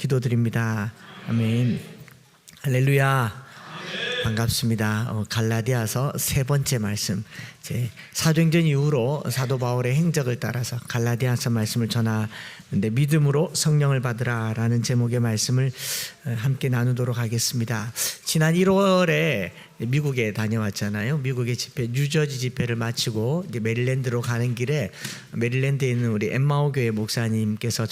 기도드립니다. 아멘. 할렐루야. 반갑습니다. 갈라디아서 세 번째 말씀, 제 사도행전 이후로 사도 바울의 행적을 따라서 갈라디아서 말씀을 전하는데 믿음으로 성령을 받으라라는 제목의 말씀을 함께 나누도록 하겠습니다. 지난 1월에 미국에 다녀왔잖아요. 미국의 집회, 뉴저지 집회를 마치고 이제 메릴랜드로 가는 길에 메릴랜드에 있는 우리 엠마오 교회 목사님께서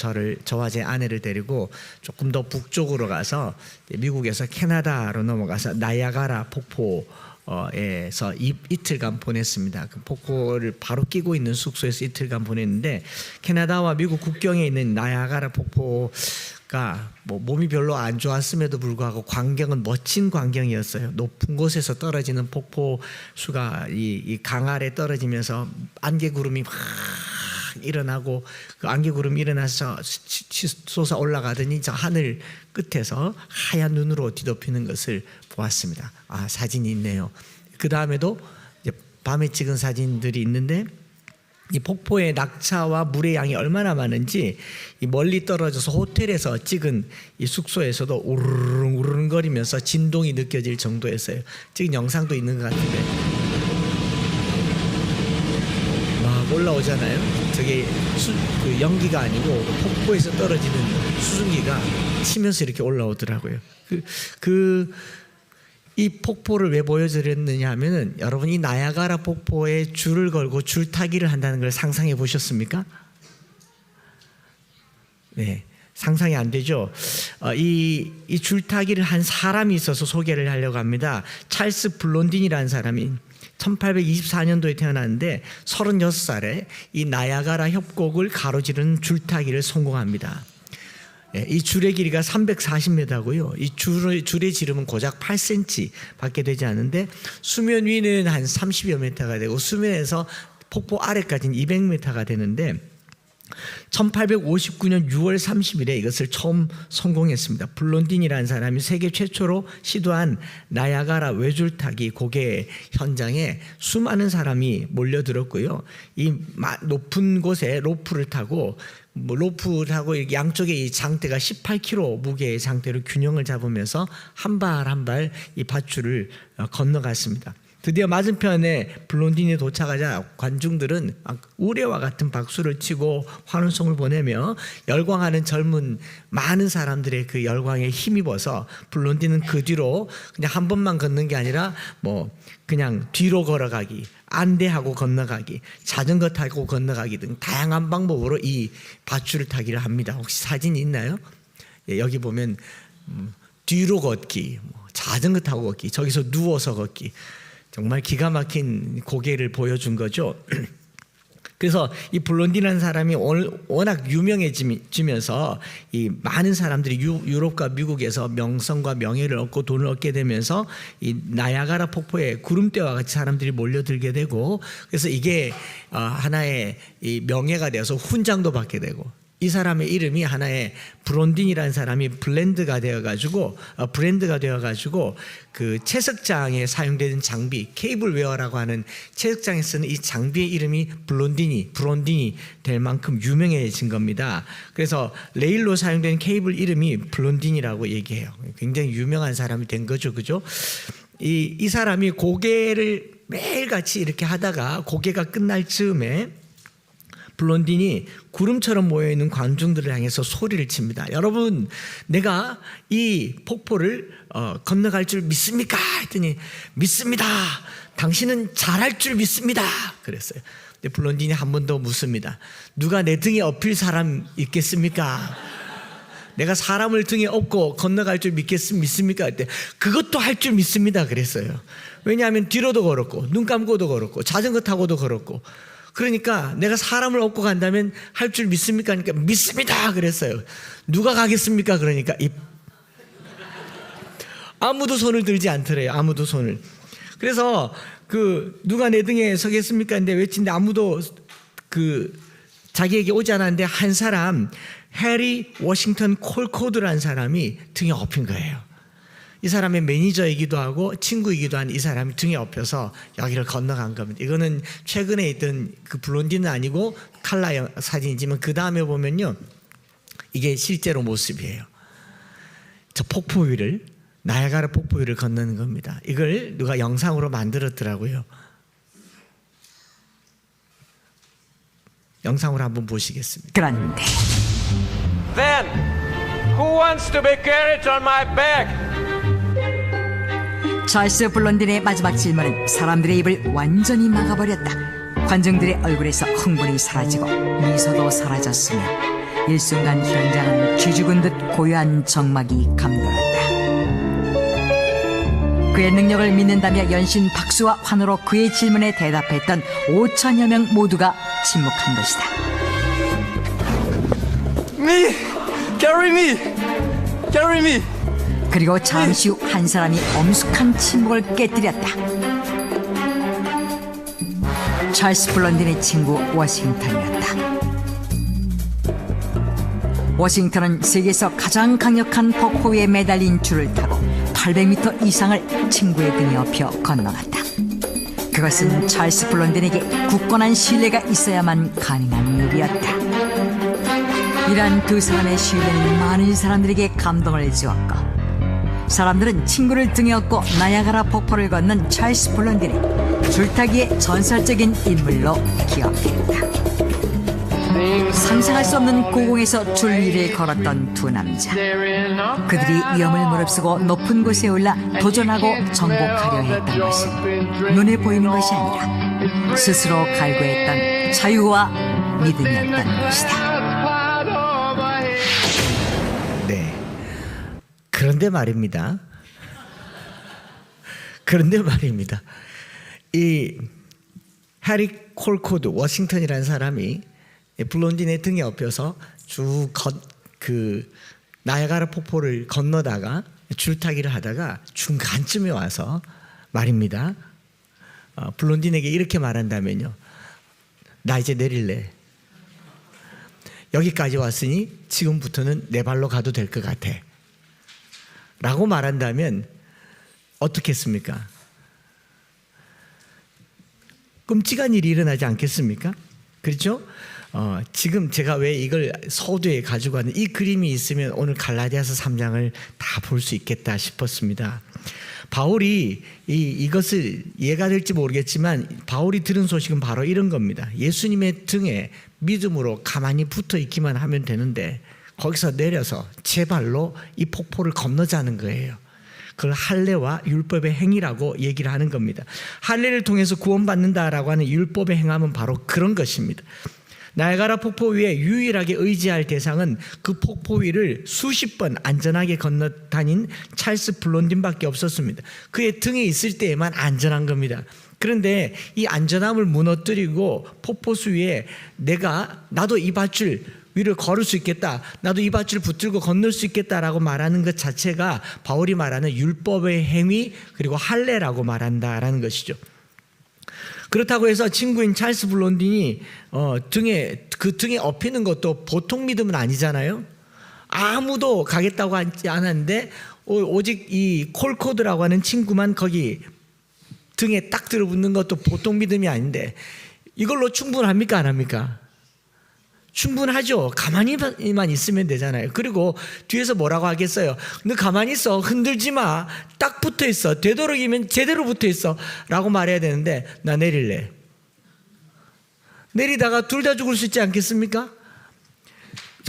저와 제 아내를 데리고 조금 더 북쪽으로 가서 미국에서 캐나다로 넘어가서 나야가라 폭포에서 이틀간 보냈습니다. 그 폭포를 바로 끼고 있는 숙소에서 이틀간 보냈는데, 캐나다와 미국 국경에 있는 나야가라 폭포가 몸이 별로 안 좋았음에도 불구하고 광경은 멋진 광경이었어요. 높은 곳에서 떨어지는 폭포 수가 이 강 아래 떨어지면서 안개구름이 막 일어나고, 그 안개구름이 일어나서 솟아 올라가더니 저 하늘 끝에서 하얀 눈으로 뒤덮이는 것을 보았습니다. 아, 사진이 있네요. 그 다음에도 밤에 찍은 사진들이 있는데, 이 폭포의 낙차와 물의 양이 얼마나 많은지 이 멀리 떨어져서 호텔에서 찍은 이 숙소에서도 우르릉 우르릉 거리면서 진동이 느껴질 정도였어요. 찍은 영상도 있는 것 같은데 막 올라오잖아요. 저게 그 연기가 아니고 폭포에서 떨어지는 수증기가 치면서 이렇게 올라오더라고요. 이 폭포를 왜 보여드렸느냐 하면은, 여러분 이 나야가라 폭포에 줄을 걸고 줄타기를 한다는 걸 상상해 보셨습니까? 네, 상상이 안 되죠. 이 줄타기를 한 사람이 있어서 소개를 하려고 합니다. 찰스 블론딘이라는 사람이 1824년도에 태어났는데 36살에 이 나야가라 협곡을 가로지르는 줄타기를 성공합니다. 이 줄의 길이가 340m고요. 이 줄의 지름은 고작 8cm 밖에 되지 않는데, 수면 위는 한 30여 m가 되고 수면에서 폭포 아래까지는 200m가 되는데, 1859년 6월 30일에 이것을 처음 성공했습니다. 블론딘이라는 사람이 세계 최초로 시도한 나야가라 외줄타기 고개 현장에 수많은 사람이 몰려들었고요. 이 높은 곳에 로프를 타고 양쪽에 이 장대가 18kg 무게의 장대로 균형을 잡으면서 한 발 한 발 이 밧줄을 건너갔습니다. 드디어 맞은편에 블론딘이 도착하자 관중들은 우레와 같은 박수를 치고 환호성을 보내며 열광하는 젊은 많은 사람들의 그 열광에 힘입어서 블론딘은 그 뒤로 그냥 한 번만 걷는 게 아니라 그냥 뒤로 걸어가기, 안대하고 건너가기, 자전거 타고 건너가기 등 다양한 방법으로 이 밧줄을 타기를 합니다. 혹시 사진이 있나요? 여기 보면 뒤로 걷기, 자전거 타고 걷기, 저기서 누워서 걷기, 정말 기가 막힌 고개를 보여준 거죠. 그래서 이 블론딘이라는 사람이 워낙 유명해지면서 이 많은 사람들이 유럽과 미국에서 명성과 명예를 얻고 돈을 얻게 되면서 이 나야가라 폭포에 구름대와 같이 사람들이 몰려들게 되고, 그래서 이게 하나의 이 명예가 되어서 훈장도 받게 되고, 이 사람의 이름이 하나의 블론딘이라는 사람이 브랜드가 되어가지고 그 채석장에 사용되는 장비, 케이블웨어라고 하는 채석장에 쓰는 이 장비의 이름이 브론딘이 될 만큼 유명해진 겁니다. 그래서 레일로 사용되는 케이블 이름이 블론딘이라고 얘기해요. 굉장히 유명한 사람이 된 거죠, 그죠? 이 사람이 고개를 매일같이 이렇게 하다가 고개가 끝날 즈음에 블론딘이 구름처럼 모여있는 관중들을 향해서 소리를 칩니다. 여러분, 내가 이 폭포를 건너갈 줄 믿습니까? 했더니 믿습니다. 당신은 잘할 줄 믿습니다. 그랬어요. 근데 블론딘이 한 번 더 묻습니다. 누가 내 등에 업힐 사람 있겠습니까? 내가 사람을 등에 업고 건너갈 줄 믿습니까? 그때 그것도 할 줄 믿습니다. 그랬어요. 왜냐하면 뒤로도 걸었고 눈 감고도 걸었고 자전거 타고도 걸었고, 그러니까 내가 사람을 업고 간다면 할 줄 믿습니까? 그러니까 믿습니다. 그랬어요. 누가 가겠습니까? 그러니까 아무도 손을 들지 않더래요. 아무도 손을. 그래서 누가 내 등에 서겠습니까? 근데 외친데 아무도 자기에게 오지 않았는데, 한 사람 해리 워싱턴 콜코드라는 사람이 등에 업힌 거예요. 이 사람의 매니저이기도 하고 친구이기도 한 이 사람이 등에 업혀서 여기를 건너간 겁니다. 이거는 최근에 있던 그 블론딘은 아니고 칼라 사진이지만, 그 다음에 보면요, 이게 실제로 모습이에요. 저 폭포 위를, 나야가라 폭포 위를 건너는 겁니다. 이걸 누가 영상으로 만들었더라고요. 영상으로 한번 보시겠습니다. 그런데 Then, who wants to be carried on my back? 찰스 블론딘의 마지막 질문은 사람들의 입을 완전히 막아버렸다. 관중들의 얼굴에서 흥분이 사라지고 미소도 사라졌으며 일순간 현장은 쥐죽은 듯 고요한 정막이 감돌았다. 그의 능력을 믿는다며 연신 박수와 환호로 그의 질문에 대답했던 5천여 명 모두가 침묵한 것이다. Me! Carry me! Carry me! 그리고 잠시 후 한 사람이 엄숙한 침묵을 깨뜨렸다. 찰스 블론딘의 친구 워싱턴이었다. 워싱턴은 세계에서 가장 강력한 폭포 위에 매달린 줄을 타고 800m 이상을 친구의 등에 업혀 건너갔다. 그것은 찰스 블론딘에게 굳건한 신뢰가 있어야만 가능한 일이었다. 이러한 두 사람의 신뢰는 많은 사람들에게 감동을 주었고, 사람들은 친구를 등에 업고 나야가라 폭포를 건넌 찰스 블론딘을 줄타기의 전설적인 인물로 기억했다. 상상할 수 없는 고공에서 줄 위를 걸었던 두 남자. 그들이 위험을 무릅쓰고 높은 곳에 올라 도전하고 정복하려 했던 것은 눈에 보이는 것이 아니라 스스로 갈구했던 자유와 믿음이었던 것이다. 네. 그런데 말입니다. 이 해리 콜코드 워싱턴이라는 사람이 블론딘의 등에 업혀서 쭉 나야가라 폭포를 건너다가 줄타기를 하다가 중간쯤에 와서 말입니다. 블론딘에게 이렇게 말한다면요. 나 이제 내릴래. 여기까지 왔으니 지금부터는 내 발로 가도 될 것 같아. 라고 말한다면 어떻겠습니까? 끔찍한 일이 일어나지 않겠습니까? 그렇죠? 지금 제가 왜 이걸 서두에 가지고 왔는 이 그림이 있으면 오늘 갈라디아서 3장을 다 볼 수 있겠다 싶었습니다. 바울이 이것을 이해가 될지 모르겠지만 바울이 들은 소식은 바로 이런 겁니다. 예수님의 등에 믿음으로 가만히 붙어 있기만 하면 되는데 거기서 내려서 제 발로 이 폭포를 건너자는 거예요. 그걸 할례와 율법의 행위라고 얘기를 하는 겁니다. 할례를 통해서 구원받는다라고 하는 율법의 행함은 바로 그런 것입니다. 나야가라 폭포 위에 유일하게 의지할 대상은 그 폭포 위를 수십 번 안전하게 건너다닌 찰스 블론딘밖에 없었습니다. 그의 등에 있을 때에만 안전한 겁니다. 그런데 이 안전함을 무너뜨리고 폭포수 위에 나도 이 밧줄 위를 걸을 수 있겠다, 나도 이 밧줄 붙들고 건널 수 있겠다라고 말하는 것 자체가 바울이 말하는 율법의 행위 그리고 할례라고 말한다라는 것이죠. 그렇다고 해서 친구인 찰스 블론딘이 등에 업히는 것도 보통 믿음은 아니잖아요. 아무도 가겠다고 하지 않았는데 오직 이 콜코드라고 하는 친구만 거기 등에 딱 들어붙는 것도 보통 믿음이 아닌데 이걸로 충분합니까? 안 합니까? 충분하죠. 가만히만 있으면 되잖아요. 그리고 뒤에서 뭐라고 하겠어요? 너 가만히 있어. 흔들지 마. 딱 붙어 있어. 되도록이면 제대로 붙어 있어. 라고 말해야 되는데 나 내릴래. 내리다가 둘 다 죽을 수 있지 않겠습니까?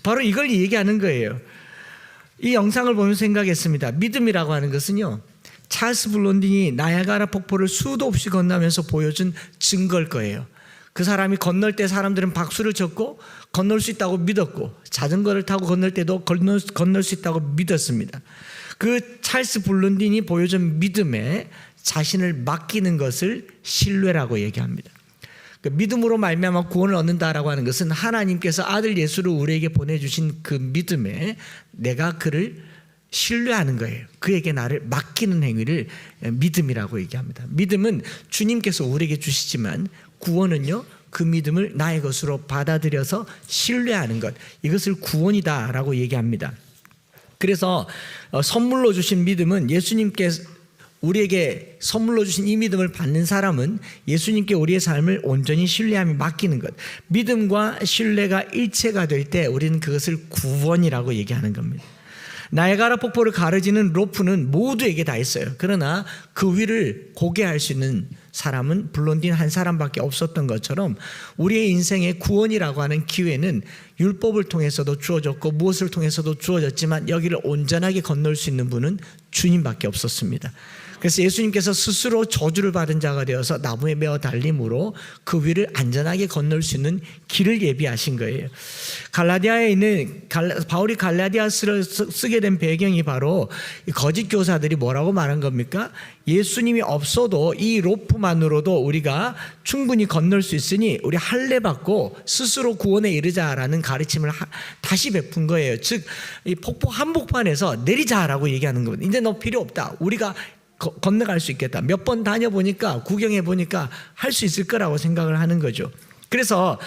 바로 이걸 얘기하는 거예요. 이 영상을 보면서 생각했습니다. 믿음이라고 하는 것은요, 찰스 블론딘이 나야가라 폭포를 수도 없이 건너면서 보여준 증거일 거예요. 그 사람이 건널 때 사람들은 박수를 쳤고 건널 수 있다고 믿었고 자전거를 타고 건널 때도 건널 수 있다고 믿었습니다. 그 찰스 블론딘이 보여준 믿음에 자신을 맡기는 것을 신뢰라고 얘기합니다. 그 믿음으로 말미암아 구원을 얻는다라고 하는 것은 하나님께서 아들 예수를 우리에게 보내주신 그 믿음에 내가 그를 신뢰하는 거예요. 그에게 나를 맡기는 행위를 믿음이라고 얘기합니다. 믿음은 주님께서 우리에게 주시지만 구원은요, 그 믿음을 나의 것으로 받아들여서 신뢰하는 것, 이것을 구원이다라고 얘기합니다. 그래서 선물로 주신 믿음은 예수님께서 우리에게 선물로 주신 이 믿음을 받는 사람은 예수님께 우리의 삶을 온전히 신뢰하며 맡기는 것, 믿음과 신뢰가 일체가 될 때 우리는 그것을 구원이라고 얘기하는 겁니다. 나이아가라 폭포를 가르지는 로프는 모두에게 다 있어요. 그러나 그 위를 고개 할 수 있는 사람은 블론딘 한 사람밖에 없었던 것처럼 우리의 인생의 구원이라고 하는 기회는 율법을 통해서도 주어졌고 무엇을 통해서도 주어졌지만 여기를 온전하게 건널 수 있는 분은 주님밖에 없었습니다. 그래서 예수님께서 스스로 저주를 받은 자가 되어서 나무에 매어 달림으로 그 위를 안전하게 건널 수 있는 길을 예비하신 거예요. 갈라디아에 있는 바울이 갈라디아서를 쓰게 된 배경이 바로 거짓 교사들이 뭐라고 말한 겁니까? 예수님이 없어도 이 로프만으로도 우리가 충분히 건널 수 있으니 우리 할례 받고 스스로 구원에 이르자라는 가르침을 다시 베푼 거예요. 즉 이 폭포 한복판에서 내리자라고 얘기하는 겁니다. 이제 너 필요 없다. 우리가 건너갈 수 있겠다. 몇 번 다녀보니까 구경해보니까 할 수 있을 거라고 생각을 하는 거죠. 그래서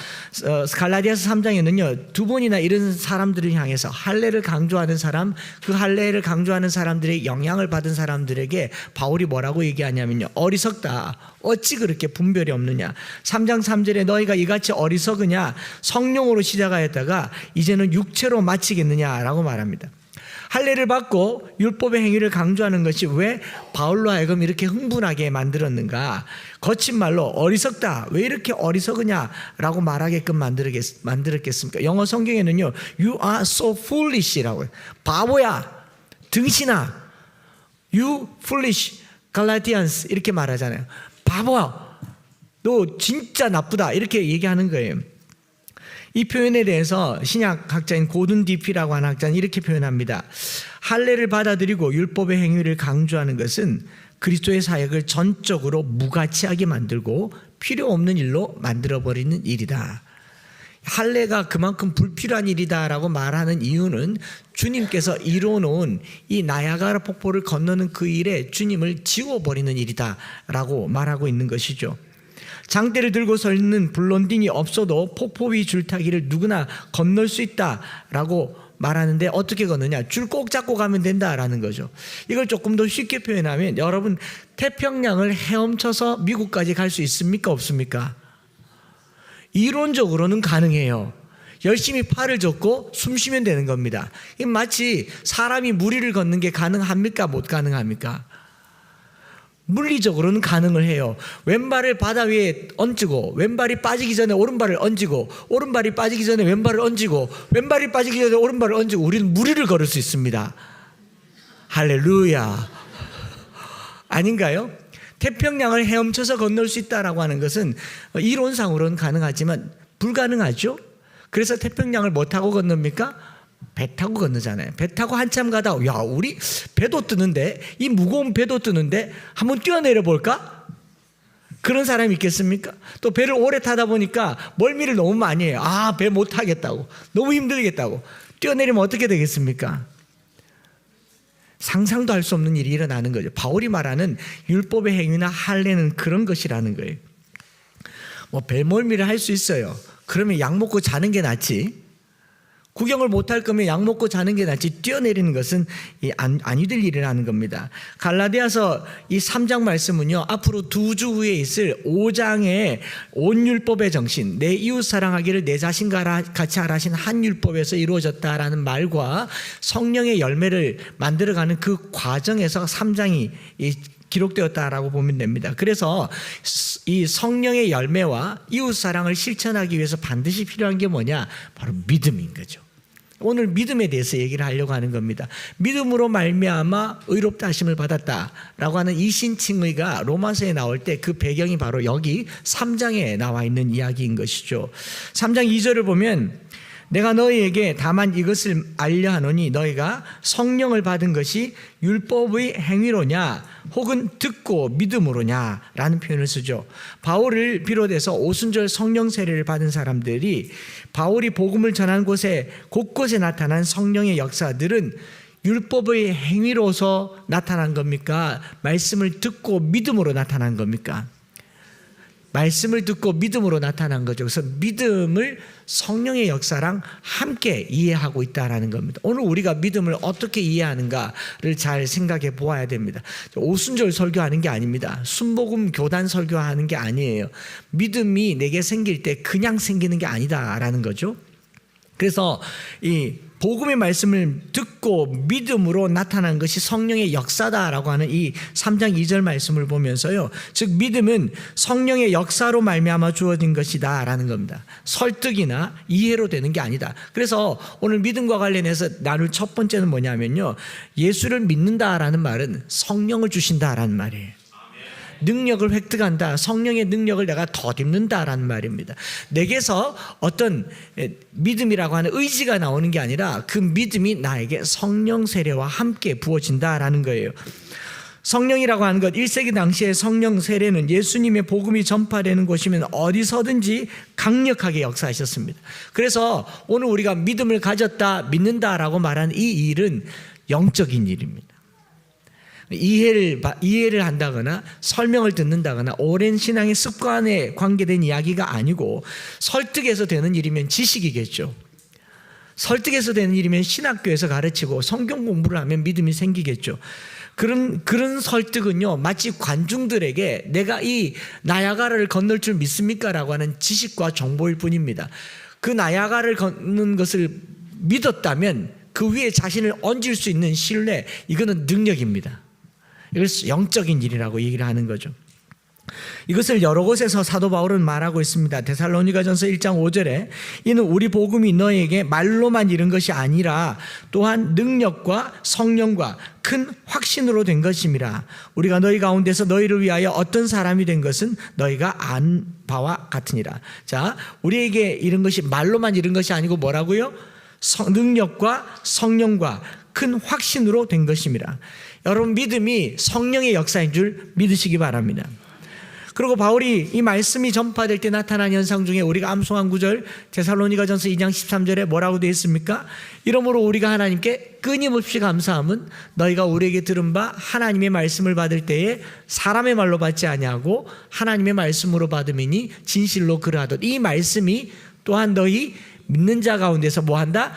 갈라디아서 3장에는요 2번이나 이런 사람들을 향해서 할례를 강조하는 사람, 그 할례를 강조하는 사람들의 영향을 받은 사람들에게 바울이 뭐라고 얘기하냐면요, 어리석다. 어찌 그렇게 분별이 없느냐. 3장 3절에 너희가 이같이 어리석으냐, 성령으로 시작하였다가 이제는 육체로 마치겠느냐라고 말합니다. 할례를 받고 율법의 행위를 강조하는 것이 왜 바울로 하여금 이렇게 흥분하게 만들었는가? 거친 말로 어리석다. 왜 이렇게 어리석으냐라고 말하게끔 만들었겠습니까? 영어 성경에는요, You are so foolish라고 해요. 바보야, 등신아, You foolish Galatians 이렇게 말하잖아요. 바보야, 너 진짜 나쁘다 이렇게 얘기하는 거예요. 이 표현에 대해서 신약 학자인 고든 디피라고 하는 학자는 이렇게 표현합니다. 할례를 받아들이고 율법의 행위를 강조하는 것은 그리스도의 사역을 전적으로 무가치하게 만들고 필요 없는 일로 만들어버리는 일이다. 할례가 그만큼 불필요한 일이다라고 말하는 이유는 주님께서 이뤄놓은 이 나야가라 폭포를 건너는 그 일에 주님을 지워버리는 일이다라고 말하고 있는 것이죠. 장대를 들고 서 있는 블론딘이 없어도 폭포 위 줄타기를 누구나 건널 수 있다라고 말하는데 어떻게 건너냐? 줄 꼭 잡고 가면 된다라는 거죠. 이걸 조금 더 쉽게 표현하면 여러분 태평양을 헤엄쳐서 미국까지 갈 수 있습니까? 없습니까? 이론적으로는 가능해요. 열심히 팔을 젓고 숨 쉬면 되는 겁니다. 마치 사람이 물 위를 걷는 게 가능합니까? 못 가능합니까? 물리적으로는 가능을 해요. 왼발을 바다 위에 얹고 왼발이 빠지기 전에 오른발을 얹고 오른발이 빠지기 전에 왼발을 얹고 왼발이 빠지기 전에 오른발을 얹고 우리는 물 위를 걸을 수 있습니다. 할렐루야. 아닌가요? 태평양을 헤엄쳐서 건널 수 있다라고 하는 것은 이론상으로는 가능하지만 불가능하죠. 그래서 태평양을 뭐 타고 건넙니까? 배 타고 건너잖아요. 배 타고 한참 가다 야 우리 배도 뜨는데 이 무거운 배도 뜨는데 한번 뛰어내려 볼까? 그런 사람이 있겠습니까? 또 배를 오래 타다 보니까 멀미를 너무 많이 해요. 아, 배 못 타겠다고, 너무 힘들겠다고. 뛰어내리면 어떻게 되겠습니까? 상상도 할 수 없는 일이 일어나는 거죠. 바울이 말하는 율법의 행위나 할례는 그런 것이라는 거예요. 뭐 배멀미를 할 수 있어요. 그러면 약 먹고 자는 게 낫지. 구경을 못할 거면 약 먹고 자는 게 낫지 뛰어내리는 것은 아니 될 일이라는 겁니다. 갈라디아서 이 3장 말씀은요, 앞으로 2주 후에 있을 5장의 온 율법의 정신, 내 이웃 사랑하기를 내 자신과 같이 하라신 한 율법에서 이루어졌다라는 말과 성령의 열매를 만들어가는 그 과정에서 3장이 기록되었다라고 보면 됩니다. 그래서 이 성령의 열매와 이웃 사랑을 실천하기 위해서 반드시 필요한 게 뭐냐? 바로 믿음인 거죠. 오늘 믿음에 대해서 얘기를 하려고 하는 겁니다. 믿음으로 말미암아 의롭다 하심을 받았다라고 하는 이 신칭의가 로마서에 나올 때 그 배경이 바로 여기 3장에 나와 있는 이야기인 것이죠. 3장 2절을 보면 내가 너희에게 다만 이것을 알려 하노니 너희가 성령을 받은 것이 율법의 행위로냐 혹은 듣고 믿음으로냐 라는 표현을 쓰죠. 바울을 비롯해서 오순절 성령 세례를 받은 사람들이 바울이 복음을 전한 곳에 곳곳에 나타난 성령의 역사들은 율법의 행위로서 나타난 겁니까? 말씀을 듣고 믿음으로 나타난 겁니까? 말씀을 듣고 믿음으로 나타난 거죠. 그래서 믿음을 성령의 역사랑 함께 이해하고 있다는 겁니다. 오늘 우리가 믿음을 어떻게 이해하는가를 잘 생각해 보아야 됩니다. 오순절 설교하는 게 아닙니다. 순복음 교단 설교하는 게 아니에요. 믿음이 내게 생길 때 그냥 생기는 게 아니다라는 거죠. 그래서 이 복음의 말씀을 듣고 믿음으로 나타난 것이 성령의 역사다라고 하는 이 3장 2절 말씀을 보면서요, 즉 믿음은 성령의 역사로 말미암아 주어진 것이다라는 겁니다. 설득이나 이해로 되는 게 아니다. 그래서 오늘 믿음과 관련해서 나눌 첫 번째는 뭐냐면요, 예수를 믿는다라는 말은 성령을 주신다라는 말이에요. 능력을 획득한다, 성령의 능력을 내가 덧입는다라는 말입니다. 내게서 어떤 믿음이라고 하는 의지가 나오는 게 아니라 그 믿음이 나에게 성령 세례와 함께 부어진다라는 거예요. 성령이라고 하는 것, 1세기 당시의 성령 세례는 예수님의 복음이 전파되는 곳이면 어디서든지 강력하게 역사하셨습니다. 그래서 오늘 우리가 믿음을 가졌다, 믿는다라고 말하는 이 일은 영적인 일입니다. 이해를 한다거나 설명을 듣는다거나 오랜 신앙의 습관에 관계된 이야기가 아니고, 설득해서 되는 일이면 지식이겠죠. 설득해서 되는 일이면 신학교에서 가르치고 성경 공부를 하면 믿음이 생기겠죠. 그런 설득은요, 마치 관중들에게 내가 이 나야가라를 건널 줄 믿습니까? 라고 하는 지식과 정보일 뿐입니다. 그 나야가라를 건너는 것을 믿었다면 그 위에 자신을 얹을 수 있는 신뢰, 이거는 능력입니다. 이걸 영적인 일이라고 얘기를 하는 거죠. 이것을 여러 곳에서 사도 바울은 말하고 있습니다. 데살로니가전서 1장 5절에 이는 우리 복음이 너에게 말로만 이른 것이 아니라 또한 능력과 성령과 큰 확신으로 된 것임이라. 우리가 너희 가운데서 너희를 위하여 어떤 사람이 된 것은 너희가 안 바와 같으니라. 자, 우리에게 이른 것이 말로만 이른 것이 아니고 뭐라고요? 능력과 성령과 큰 확신으로 된 것임이라. 여러분, 믿음이 성령의 역사인 줄 믿으시기 바랍니다. 그리고 바울이 이 말씀이 전파될 때 나타난 현상 중에 우리가 암송한 구절, 데살로니가전서 2장 13절에 뭐라고 되어 있습니까? 이러므로 우리가 하나님께 끊임없이 감사함은 너희가 우리에게 들은 바 하나님의 말씀을 받을 때에 사람의 말로 받지 아니하고 하나님의 말씀으로 받음이니 진실로 그러하듯. 이 말씀이 또한 너희 믿는 자 가운데서 뭐한다?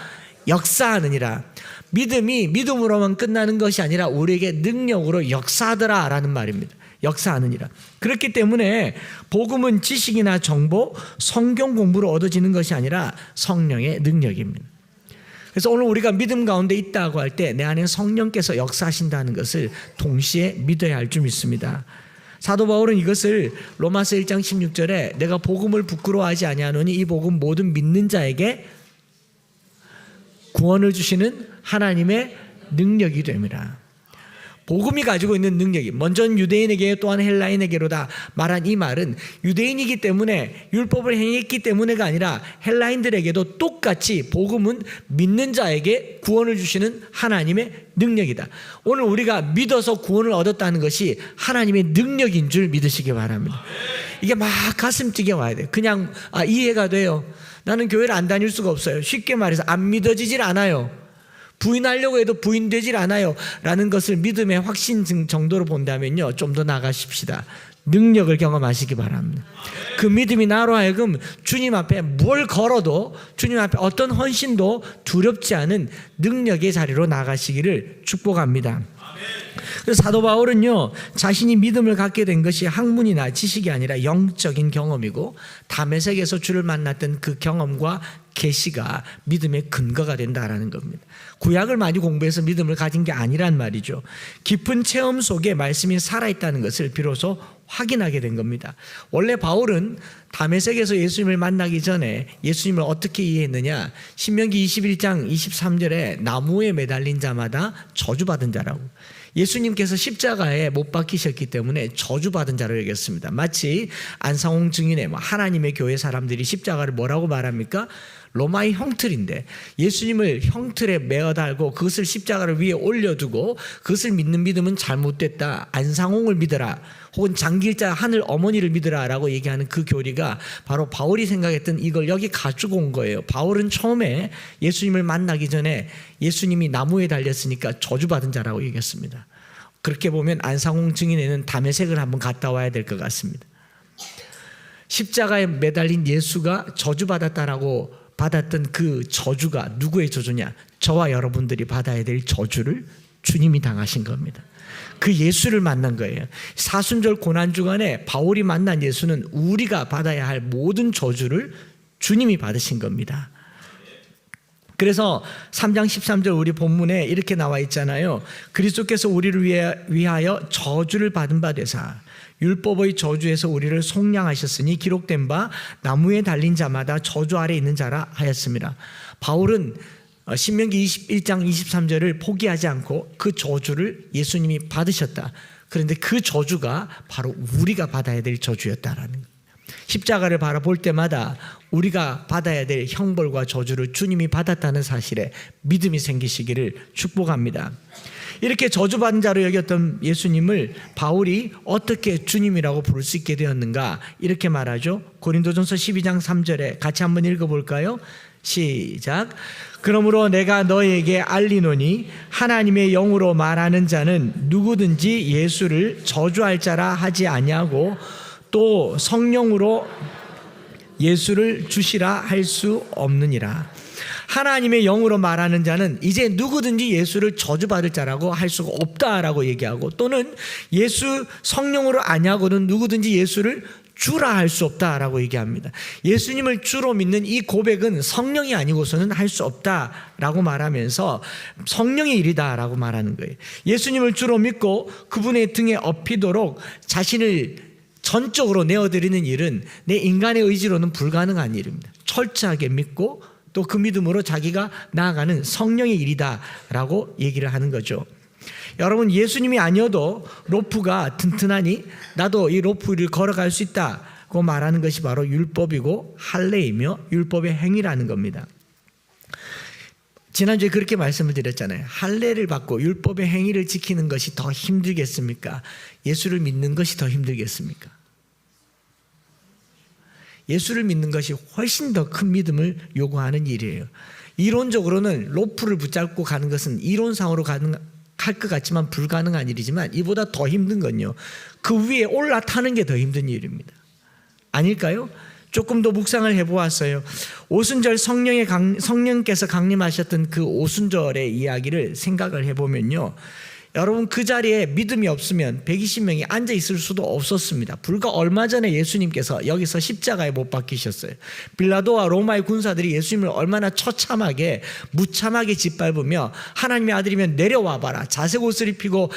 역사하느니라. 믿음이 믿음으로만 끝나는 것이 아니라 우리에게 능력으로 역사하더라라는 말입니다. 역사하느니라. 그렇기 때문에 복음은 지식이나 정보, 성경 공부로 얻어지는 것이 아니라 성령의 능력입니다. 그래서 오늘 우리가 믿음 가운데 있다고 할 때 내 안에 성령께서 역사하신다는 것을 동시에 믿어야 할 줄 믿습니다. 사도 바울은 이것을 로마서 1장 16절에 내가 복음을 부끄러워하지 아니하노니 이 복음 모든 믿는 자에게 구원을 주시는 하나님의 능력이 됩니다. 복음이 가지고 있는 능력이, 먼저는 유대인에게 또한 헬라인에게로다 말한 이 말은 유대인이기 때문에 율법을 행했기 때문에가 아니라 헬라인들에게도 똑같이 복음은 믿는 자에게 구원을 주시는 하나님의 능력이다. 오늘 우리가 믿어서 구원을 얻었다는 것이 하나님의 능력인 줄 믿으시기 바랍니다. 이게 막 가슴 뛰게 와야 돼요. 그냥 이해가 돼요. 나는 교회를 안 다닐 수가 없어요. 쉽게 말해서 안 믿어지질 않아요. 부인하려고 해도 부인되질 않아요 라는 것을 믿음의 확신 정도로 본다면요, 좀 더 나가십시다. 능력을 경험하시기 바랍니다. 그 믿음이 나로 하여금 주님 앞에 뭘 걸어도, 주님 앞에 어떤 헌신도 두렵지 않은 능력의 자리로 나가시기를 축복합니다. 그래서 사도 바울은요, 자신이 믿음을 갖게 된 것이 학문이나 지식이 아니라 영적인 경험이고 다메섹에서 주를 만났던 그 경험과 계시가 믿음의 근거가 된다라는 겁니다. 구약을 많이 공부해서 믿음을 가진 게 아니란 말이죠. 깊은 체험 속에 말씀이 살아있다는 것을 비로소 확인하게 된 겁니다. 원래 바울은 다메섹에서 예수님을 만나기 전에 예수님을 어떻게 이해했느냐, 신명기 21장 23절에 나무에 매달린 자마다 저주받은 자라고, 예수님께서 십자가에 못 박히셨기 때문에 저주받은 자로 여겼습니다. 마치 안상홍 증인의 하나님의 교회 사람들이 십자가를 뭐라고 말합니까? 로마의 형틀인데 예수님을 형틀에 매어 달고 그것을 십자가를 위에 올려두고 그것을 믿는 믿음은 잘못됐다, 안상홍을 믿어라, 혹은 장길자 하늘 어머니를 믿으라 라고 얘기하는 그 교리가 바로 바울이 생각했던 이걸 여기 가지고 온 거예요. 바울은 처음에 예수님을 만나기 전에 예수님이 나무에 달렸으니까 저주받은 자라고 얘기했습니다. 그렇게 보면 안상홍 증인에는 다메섹을 한번 갔다 와야 될 것 같습니다. 십자가에 매달린 예수가 저주받았다라고 받았던 그 저주가 누구의 저주냐? 저와 여러분들이 받아야 될 저주를 주님이 당하신 겁니다. 그 예수를 만난 거예요. 사순절 고난주간에 바울이 만난 예수는 우리가 받아야 할 모든 저주를 주님이 받으신 겁니다. 그래서 3장 13절 우리 본문에 이렇게 나와 있잖아요. 그리스도께서 우리를 위하여 저주를 받은 바 되사 율법의 저주에서 우리를 속량하셨으니 기록된 바 나무에 달린 자마다 저주 아래 있는 자라 하였습니다. 바울은 신명기 21장 23절을 포기하지 않고 그 저주를 예수님이 받으셨다. 그런데 그 저주가 바로 우리가 받아야 될 저주였다라는 거예요. 십자가를 바라볼 때마다 우리가 받아야 될 형벌과 저주를 주님이 받았다는 사실에 믿음이 생기시기를 축복합니다. 이렇게 저주받은 자로 여겼던 예수님을 바울이 어떻게 주님이라고 부를 수 있게 되었는가? 이렇게 말하죠. 고린도전서 12장 3절에 같이 한번 읽어볼까요? 시작. 그러므로 내가 너에게 알리노니 하나님의 영으로 말하는 자는 누구든지 예수를 저주할 자라 하지 아니하고 또 성령으로 예수를 주시라 할 수 없느니라. 하나님의 영으로 말하는 자는 이제 누구든지 예수를 저주받을 자라고 할 수가 없다라고 얘기하고, 또는 예수 성령으로 아니하고는 누구든지 예수를 주라 할 수 없다라고 얘기합니다. 예수님을 주로 믿는 이 고백은 성령이 아니고서는 할 수 없다라고 말하면서 성령의 일이다라고 말하는 거예요. 예수님을 주로 믿고 그분의 등에 업히도록 자신을 전적으로 내어드리는 일은 내 인간의 의지로는 불가능한 일입니다. 철저하게 믿고 또 그 믿음으로 자기가 나아가는 성령의 일이다라고 얘기를 하는 거죠. 여러분, 예수님이 아니어도 로프가 튼튼하니 나도 이 로프 위를 걸어갈 수 있다고 말하는 것이 바로 율법이고 할례이며 율법의 행위라는 겁니다. 지난주에 그렇게 말씀을 드렸잖아요. 할례를 받고 율법의 행위를 지키는 것이 더 힘들겠습니까? 예수를 믿는 것이 더 힘들겠습니까? 예수를 믿는 것이 훨씬 더 큰 믿음을 요구하는 일이에요. 이론적으로는 로프를 붙잡고 가는 것은 이론상으로 할 것 같지만 불가능한 일이지만 이보다 더 힘든 건요, 그 위에 올라타는 게 더 힘든 일입니다. 아닐까요? 조금 더 묵상을 해보았어요. 오순절 성령께서 강림하셨던 그 오순절의 이야기를 생각을 해보면요, 여러분, 그 자리에 믿음이 없으면 120명이 앉아 있을 수도 없었습니다. 불과 얼마 전에 예수님께서 여기서 십자가에 못 박히셨어요. 빌라도와 로마의 군사들이 예수님을 얼마나 처참하게 무참하게 짓밟으며 하나님의 아들이면 내려와 봐라, 자색 옷을 입히고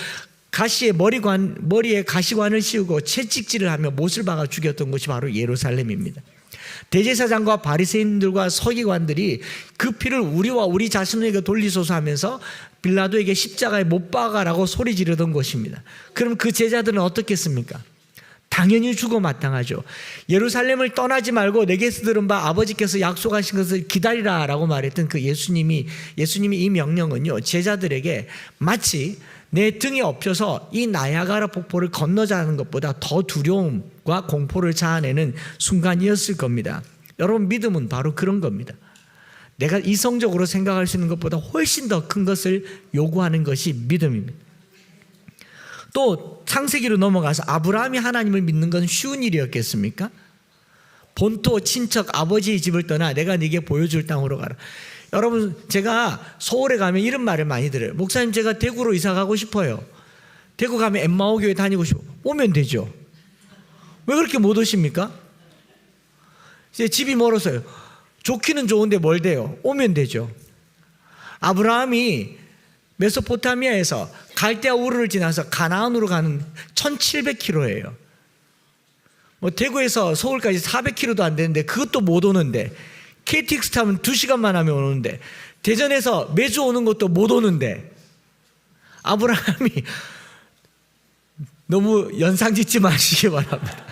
머리에 가시관을 씌우고 채찍질을 하며 못을 박아 죽였던 곳이 바로 예루살렘입니다. 대제사장과 바리새인들과 서기관들이 그 피를 우리와 우리 자신에게 돌리소서 하면서 빌라도에게 십자가에 못 박아라고 소리 지르던 곳입니다. 그럼 그 제자들은 어떻겠습니까? 당연히 죽어 마땅하죠. 예루살렘을 떠나지 말고 내게서 들은 바 아버지께서 약속하신 것을 기다리라라고 말했던 그 예수님이 이 명령은요, 제자들에게 마치 내 등에 엎혀서 이 나야가라 폭포를 건너자는 것보다 더 두려움과 공포를 자아내는 순간이었을 겁니다. 여러분, 믿음은 바로 그런 겁니다. 내가 이성적으로 생각할 수 있는 것보다 훨씬 더 큰 것을 요구하는 것이 믿음입니다. 또 창세기로 넘어가서 아브라함이 하나님을 믿는 건 쉬운 일이었겠습니까? 본토 친척 아버지의 집을 떠나 내가 네게 보여줄 땅으로 가라. 여러분, 제가 서울에 가면 이런 말을 많이 들어요. 목사님, 제가 대구로 이사 가고 싶어요. 대구 가면 엠마오 교회 다니고 싶어요. 오면 되죠. 왜 그렇게 못 오십니까? 이제 집이 멀어서요. 좋기는 좋은데 멀대요. 오면 되죠. 아브라함이 메소포타미아에서 갈대아 우르를 지나서 가나안으로 가는 1700km예요. 대구에서 서울까지 400km도 안 되는데 그것도 못 오는데, KTX 타면 2시간만 하면 오는데, 대전에서 매주 오는 것도 못 오는데, 아브라함이 너무 연상 짓지 마시기 바랍니다.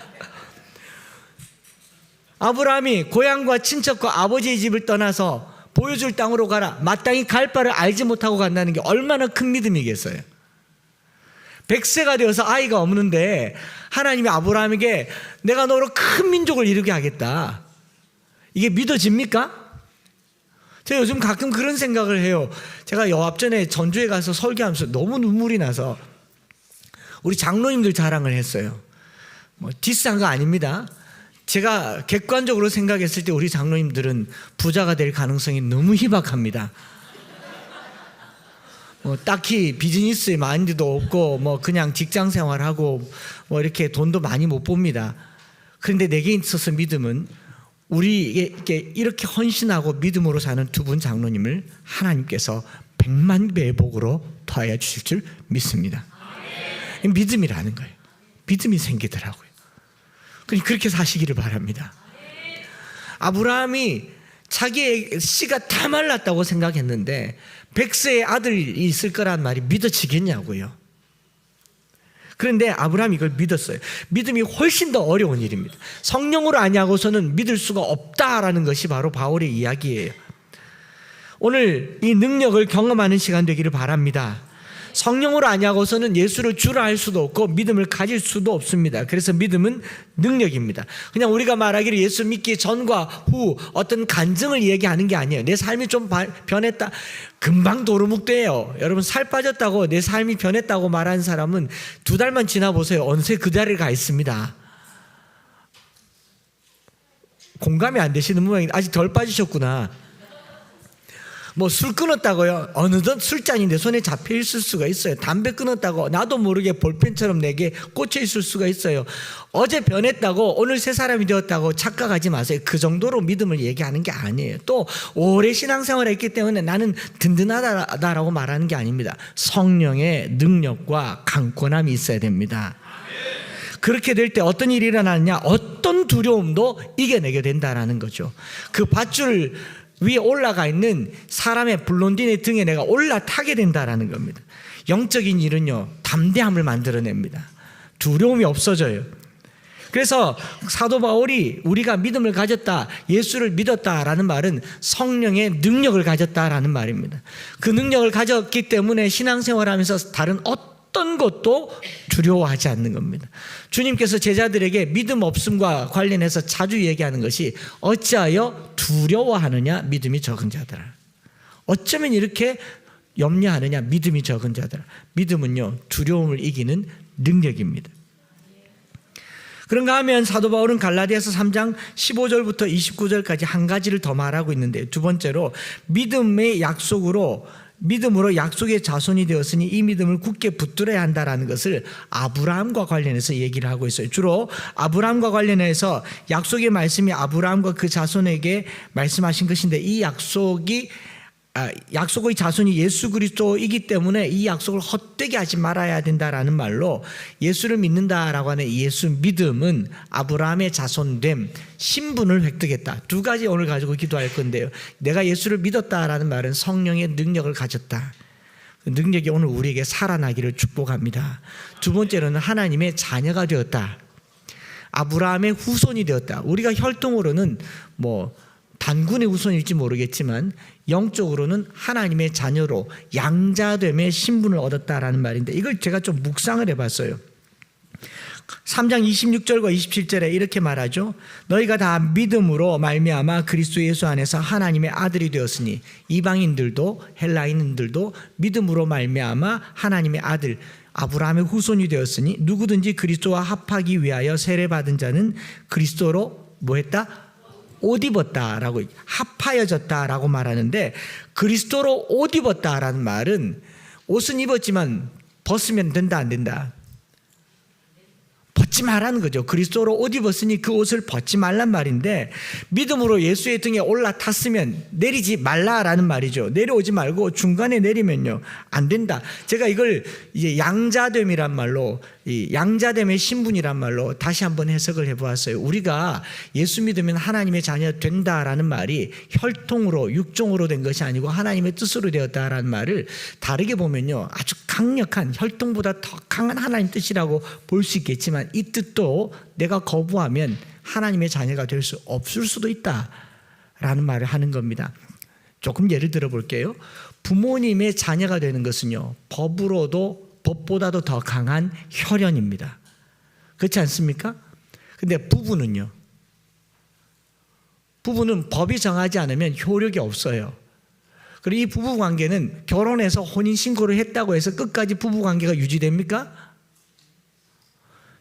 아브라함이 고향과 친척과 아버지의 집을 떠나서 보여줄 땅으로 가라, 마땅히 갈 바를 알지 못하고 간다는 게 얼마나 큰 믿음이겠어요. 100세가 되어서 아이가 없는데 하나님이 아브라함에게 내가 너로 큰 민족을 이루게 하겠다, 이게 믿어집니까? 제가 요즘 가끔 그런 생각을 해요. 제가 여합전에 전주에 가서 설교하면서 너무 눈물이 나서 우리 장로님들 자랑을 했어요. 디스한 거 아닙니다. 제가 객관적으로 생각했을 때 우리 장로님들은 부자가 될 가능성이 너무 희박합니다. 딱히 비즈니스의 마인드도 없고 그냥 직장 생활하고 이렇게 돈도 많이 못 봅니다. 그런데 내게 있어서 믿음은 우리에게 이렇게 헌신하고 믿음으로 사는 두 분 장로님을 하나님께서 100만 배의 복으로 더하여 주실 줄 믿습니다. 믿음이라는 거예요. 믿음이 생기더라고요. 그렇게 사시기를 바랍니다. 아브라함이 자기의 씨가 다 말랐다고 생각했는데 100세의 아들이 있을 거란 말이 믿어지겠냐고요. 그런데 아브라함이 이걸 믿었어요. 믿음이 훨씬 더 어려운 일입니다. 성령으로 아니하고서는 믿을 수가 없다라는 것이 바로 바울의 이야기예요. 오늘 이 능력을 경험하는 시간 되기를 바랍니다. 성령으로 아니하고서는 예수를 주라 할 수도 없고 믿음을 가질 수도 없습니다. 그래서 믿음은 능력입니다. 그냥 우리가 말하기를 예수 믿기 전과 후 어떤 간증을 얘기하는 게 아니에요. 내 삶이 좀 변했다. 금방 도루묵돼요. 여러분 살 빠졌다고 내 삶이 변했다고 말하는 사람은 2달만 지나보세요. 어느새 그 자리에 가 있습니다. 공감이 안 되시는 모양인데 아직 덜 빠지셨구나. 뭐 술 끊었다고요? 어느덧 술잔이 내 손에 잡혀 있을 수가 있어요. 담배 끊었다고 나도 모르게 볼펜처럼 내게 꽂혀 있을 수가 있어요. 어제 변했다고 오늘 새 사람이 되었다고 착각하지 마세요. 그 정도로 믿음을 얘기하는 게 아니에요. 또 오래 신앙생활을 했기 때문에 나는 든든하다라고 말하는 게 아닙니다. 성령의 능력과 강권함이 있어야 됩니다. 그렇게 될 때 어떤 일이 일어나느냐? 어떤 두려움도 이겨내게 된다라는 거죠. 그 밧줄 위에 올라가 있는 사람의 블론딘의 등에 내가 올라타게 된다라는 겁니다. 영적인 일은요, 담대함을 만들어냅니다. 두려움이 없어져요. 그래서 사도 바울이 우리가 믿음을 가졌다, 예수를 믿었다라는 말은 성령의 능력을 가졌다라는 말입니다. 그 능력을 가졌기 때문에 신앙생활하면서 다른 어떤 것도 두려워하지 않는 겁니다. 주님께서 제자들에게 믿음 없음과 관련해서 자주 얘기하는 것이 어찌하여 두려워하느냐 믿음이 적은 자들아. 어쩌면 이렇게 염려하느냐 믿음이 적은 자들아. 믿음은요 두려움을 이기는 능력입니다. 그런가 하면 사도 바울은 갈라디아서 3장 15절부터 29절까지 한 가지를 더 말하고 있는데, 두 번째로 믿음으로 약속의 자손이 되었으니 이 믿음을 굳게 붙들어야 한다라는 것을 아브라함과 관련해서 얘기를 하고 있어요. 주로 아브라함과 관련해서 약속의 말씀이 아브라함과 그 자손에게 말씀하신 것인데, 이 약속의 자손이 예수 그리스도이기 때문에 이 약속을 헛되게 하지 말아야 된다라는 말로 예수를 믿는다라고 하는 예수 믿음은 아브라함의 자손됨, 신분을 획득했다. 두 가지 오늘 가지고 기도할 건데요. 내가 예수를 믿었다라는 말은 성령의 능력을 가졌다. 그 능력이 오늘 우리에게 살아나기를 축복합니다. 두 번째로는 하나님의 자녀가 되었다. 아브라함의 후손이 되었다. 우리가 혈통으로는 단군의 후손일지 모르겠지만 영적으로는 하나님의 자녀로 양자됨의 신분을 얻었다라는 말인데, 이걸 제가 좀 묵상을 해봤어요. 3장 26절과 27절에 이렇게 말하죠. 너희가 다 믿음으로 말미암아 그리스도 예수 안에서 하나님의 아들이 되었으니 이방인들도 헬라인들도 믿음으로 말미암아 하나님의 아들 아브라함의 후손이 되었으니 누구든지 그리스도와 합하기 위하여 세례받은 자는 그리스도로 뭐했다? 옷 입었다라고, 합하여졌다라고 말하는데, 그리스도로 옷 입었다라는 말은 옷은 입었지만 벗으면 된다 안 된다? 벗지 말라는 거죠. 그리스도로 옷 입었으니 그 옷을 벗지 말란 말인데, 믿음으로 예수의 등에 올라탔으면 내리지 말라라는 말이죠. 내려오지 말고 중간에 내리면요 안 된다. 제가 이걸 이제 양자됨이란 말로, 이 양자됨의 신분이란 말로 다시 한번 해석을 해보았어요. 우리가 예수 믿으면 하나님의 자녀 된다라는 말이 혈통으로 육종으로 된 것이 아니고 하나님의 뜻으로 되었다라는 말을 다르게 보면요 아주 강력한, 혈통보다 더 강한 하나님 뜻이라고 볼 수 있겠지만, 이 뜻도 내가 거부하면 하나님의 자녀가 될 수 없을 수도 있다라는 말을 하는 겁니다. 조금 예를 들어 볼게요. 부모님의 자녀가 되는 것은요 법보다도 더 강한 혈연입니다. 그렇지 않습니까? 근데 부부는 법이 정하지 않으면 효력이 없어요. 그리고 이 부부관계는 결혼해서 혼인신고를 했다고 해서 끝까지 부부관계가 유지됩니까?